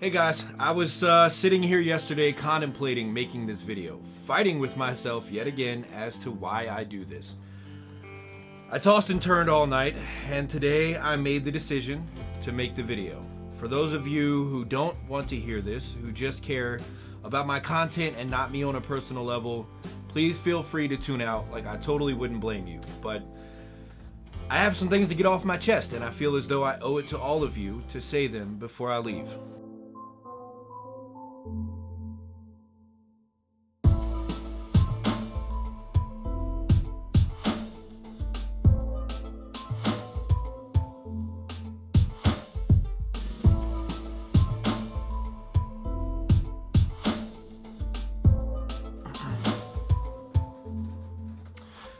Hey guys, I was sitting here yesterday contemplating making this video, fighting with myself yet again as to why I do this. I tossed and turned all night, and today I made the decision to make the video. For those of you who don't want to hear this, who just care about my content and not me on a personal level, please feel free to tune out. Like, I totally wouldn't blame you, but I have some things to get off my chest, and I feel as though I owe it to all of you to say them before I leave.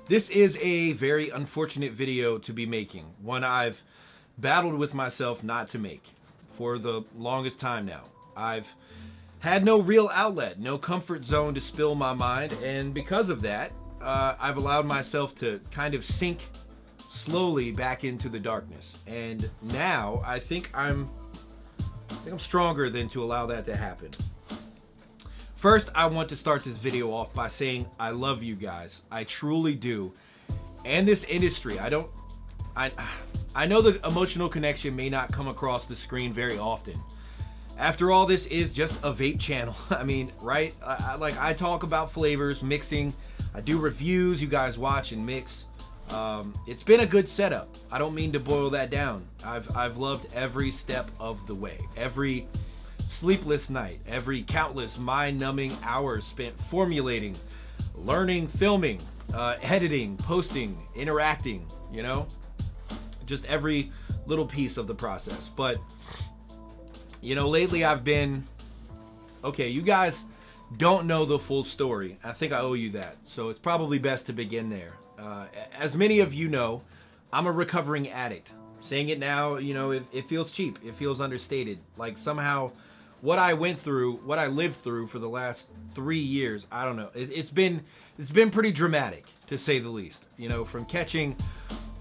This is a very unfortunate video to be making, one I've battled with myself not to make for the longest time now. I've had no real outlet, no comfort zone to spill my mind, and because of that, I've allowed myself to kind of sink slowly back into the darkness. And now I think I'm stronger than to allow that to happen. First, I want to start this video off by saying I love you guys. I truly do. And this industry, I know the emotional connection may not come across the screen very often. After all, this is just a vape channel. I mean, right? I talk about flavors, mixing. I do reviews, you guys watch and mix. It's been a good setup. I don't mean to boil that down. I've loved every step of the way. Every sleepless night, every countless mind-numbing hours spent formulating, learning, filming, editing, posting, interacting, you know? Just every little piece of the process. But, you know, lately I've been, okay, you guys don't know the full story. I think I owe you that. So it's probably best to begin there. As many of you know, I'm a recovering addict. Saying it now, you know, it feels cheap. It feels understated. Like somehow what I went through, what I lived through for the last 3 years, I don't know. It's been pretty dramatic, to say the least. You know, from catching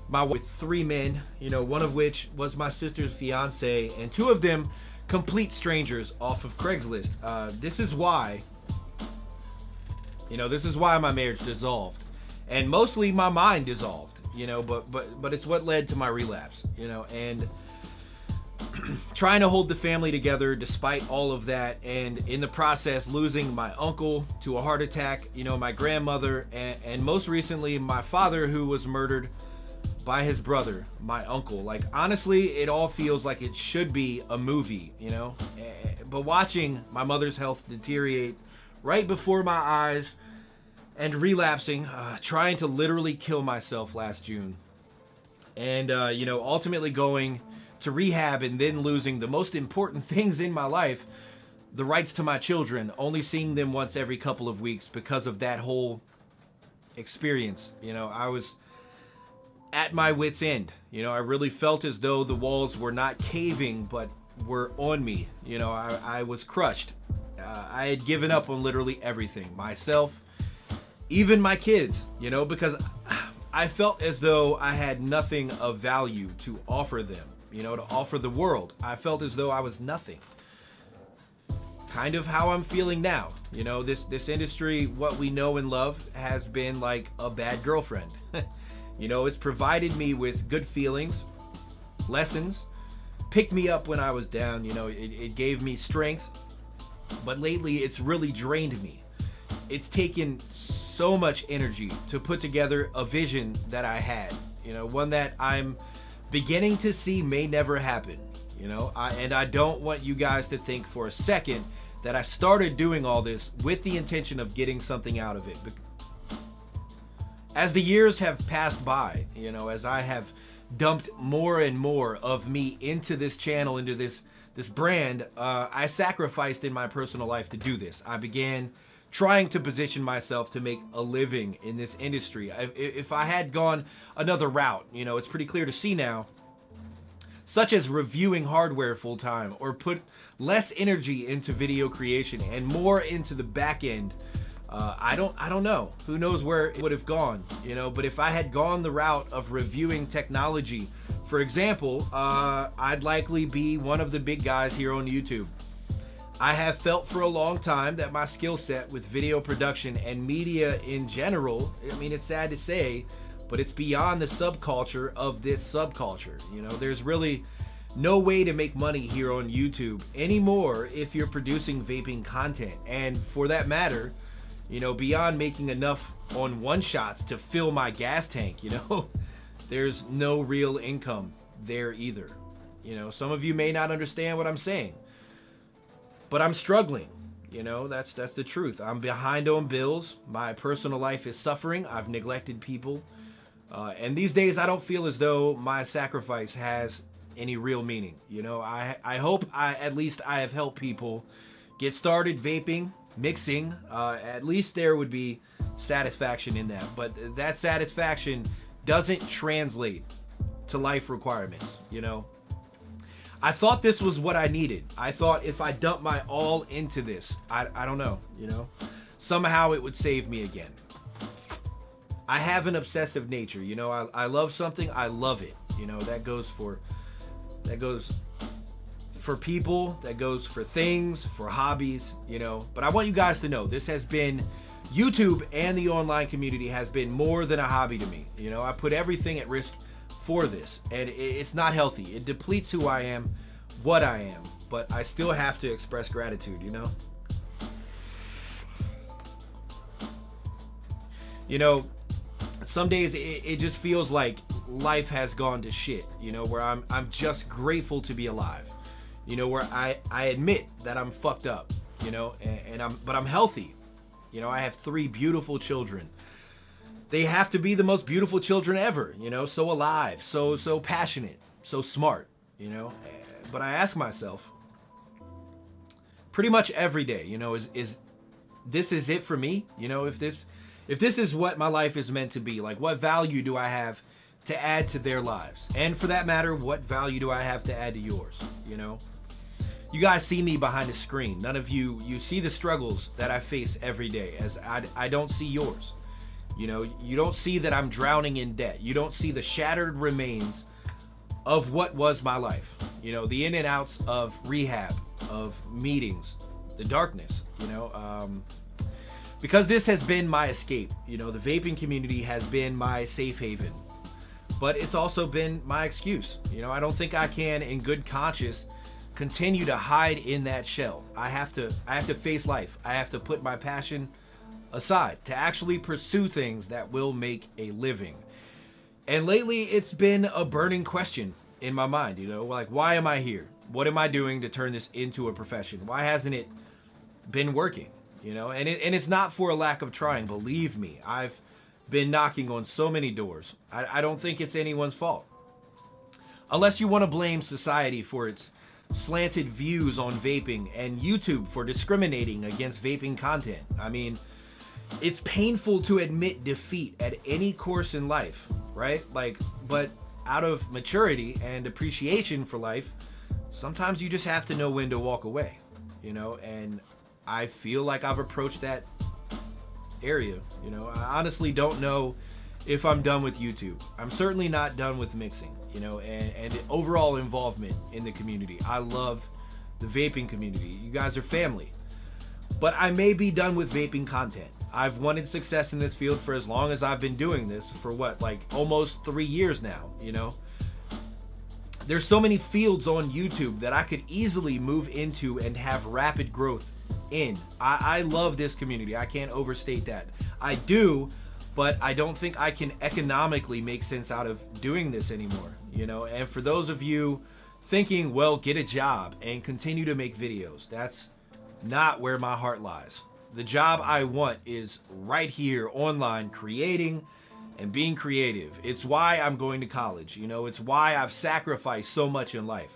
my wife with 3 men, you know, one of which was my sister's fiance, and 2 of them complete strangers off of Craigslist. This is why my marriage dissolved, and mostly my mind dissolved. You know, but it's what led to my relapse. You know, and trying to hold the family together despite all of that, and in the process losing my uncle to a heart attack, you know, my grandmother, and most recently my father, who was murdered by his brother, my uncle. Like, honestly, it all feels like it should be a movie, you know. But watching my mother's health deteriorate right before my eyes and relapsing, trying to literally kill myself last June, and you know, ultimately going to rehab and then losing the most important things in my life, the rights to my children, only seeing them once every couple of weeks because of that whole experience. You know, I was at my wit's end. You know, I really felt as though the walls were not caving, but were on me. You know, I was crushed. I had given up on literally everything. Myself, even my kids, you know, because I felt as though I had nothing of value to offer them. You know, to offer the world. I felt as though I was nothing. Kind of how I'm feeling now. You know, this industry, what we know and love, has been like a bad girlfriend. You know, it's provided me with good feelings, lessons, picked me up when I was down. You know, it gave me strength. But lately, it's really drained me. It's taken so much energy to put together a vision that I had. You know, one that I'm beginning to see may never happen. You know, and I don't want you guys to think for a second that I started doing all this with the intention of getting something out of it. As the years have passed by, you know, as I have dumped more and more of me into this channel, into this brand, I sacrificed in my personal life to do this. I began trying to position myself to make a living in this industry. If I had gone another route, you know, it's pretty clear to see now, such as reviewing hardware full time, or put less energy into video creation and more into the back end, I don't know. Who knows where it would have gone, you know. But if I had gone the route of reviewing technology, for example, I'd likely be one of the big guys here on YouTube. I have felt for a long time that my skill set with video production and media in general, I mean, it's sad to say, but it's beyond the subculture of this subculture. You know, there's really no way to make money here on YouTube anymore if you're producing vaping content. And for that matter, you know, beyond making enough on one shots to fill my gas tank, you know, there's no real income there either. You know, some of you may not understand what I'm saying, but I'm struggling. You know, that's the truth. I'm behind on bills. My personal life is suffering. I've neglected people. And these days I don't feel as though my sacrifice has any real meaning. You know, I hope at least I have helped people get started vaping, mixing. At least there would be satisfaction in that. But that satisfaction doesn't translate to life requirements, you know. I thought this was what I needed. I thought if I dumped my all into this, I don't know, you know, somehow it would save me again. I have an obsessive nature, you know. I love something, I love it. You know, that goes for people, that goes for things, for hobbies, you know. But I want you guys to know this has been, YouTube and the online community has been more than a hobby to me. You know, I put everything at risk for this, and it's not healthy. It depletes who I am, what I am, but I still have to express gratitude, you know. You know, some days it just feels like life has gone to shit, you know, where I'm just grateful to be alive. You know, where I admit that I'm fucked up, you know, but I'm healthy. You know, I have 3 beautiful children. They have to be the most beautiful children ever, you know, so alive, so passionate, so smart, you know. But I ask myself pretty much every day, you know, is this it for me? You know, if this is what my life is meant to be, like, what value do I have to add to their lives? And for that matter, what value do I have to add to yours, you know? You guys see me behind the screen. None of you see the struggles that I face every day, as I don't see yours. You know, you don't see that I'm drowning in debt. You don't see the shattered remains of what was my life. You know, the in and outs of rehab, of meetings, the darkness, you know. Because this has been my escape. You know, the vaping community has been my safe haven. But it's also been my excuse. You know, I don't think I can, in good conscience, continue to hide in that shell. I have to face life. I have to put my passion aside to actually pursue things that will make a living. And lately it's been a burning question in my mind, you know, like, why am I here? What am I doing to turn this into a profession? Why hasn't it been working? You know, and it's not for a lack of trying. Believe me, I've been knocking on so many doors. I don't think it's anyone's fault. Unless you want to blame society for its slanted views on vaping and YouTube for discriminating against vaping content. I mean, it's painful to admit defeat at any course in life, right? Like, but out of maturity and appreciation for life, sometimes you just have to know when to walk away, you know. And I feel like I've approached that area, you know. I honestly don't know if I'm done with YouTube. I'm certainly not done with mixing, you know, and overall involvement in the community. I love the vaping community. You guys are family. But I may be done with vaping content. I've wanted success in this field for as long as I've been doing this, for what, like almost 3 years now, you know. There's so many fields on YouTube that I could easily move into and have rapid growth in. I love this community. I can't overstate that. I do, but I don't think I can economically make sense out of doing this anymore, you know. And for those of you thinking, well, get a job and continue to make videos, that's not where my heart lies. The job I want is right here online, creating and being creative. It's why I'm going to college, you know. It's why I've sacrificed so much in life.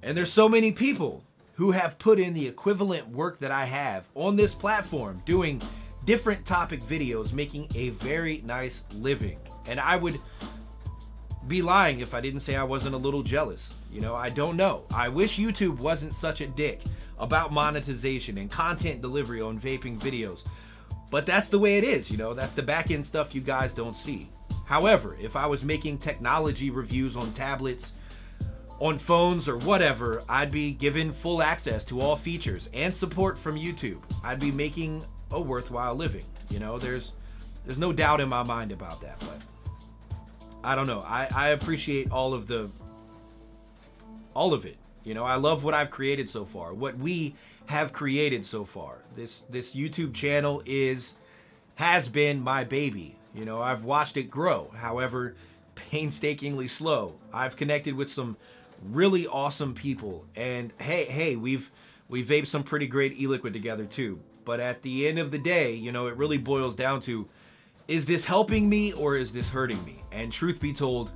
And there's so many people who have put in the equivalent work that I have on this platform, doing different topic videos, making a very nice living. And I would be lying if I didn't say I wasn't a little jealous. You know, I don't know. I wish YouTube wasn't such a dick about monetization and content delivery on vaping videos. But that's the way it is, you know. That's the back end stuff you guys don't see. However, if I was making technology reviews on tablets, on phones or whatever, I'd be given full access to all features and support from YouTube. I'd be making a worthwhile living. You know, there's no doubt in my mind about that. But I don't know. I appreciate all of it. You know, I love what I've created so far. What we have created so far. This YouTube channel has been my baby. You know, I've watched it grow, however painstakingly slow. I've connected with some really awesome people, and hey, we've vaped some pretty great e-liquid together too. But at the end of the day, you know, it really boils down to, is this helping me or is this hurting me? And truth be told,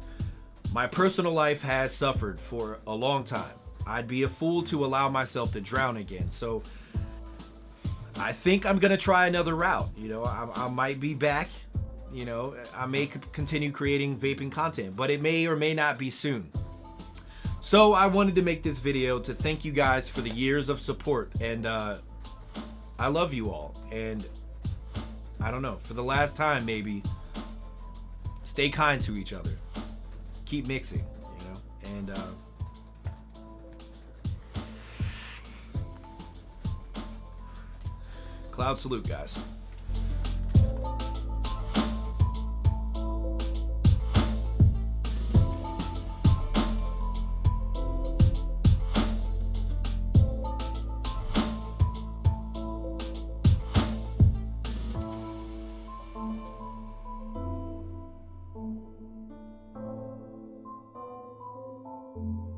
my personal life has suffered for a long time. I'd be a fool to allow myself to drown again. So I think I'm gonna try another route. You know, I might be back. You know, I may continue creating vaping content, but it may or may not be soon. So I wanted to make this video to thank you guys for the years of support, and I love you all. And I don't know, for the last time maybe, stay kind to each other. Keep mixing, you know, and cloud salute, guys. Thank you.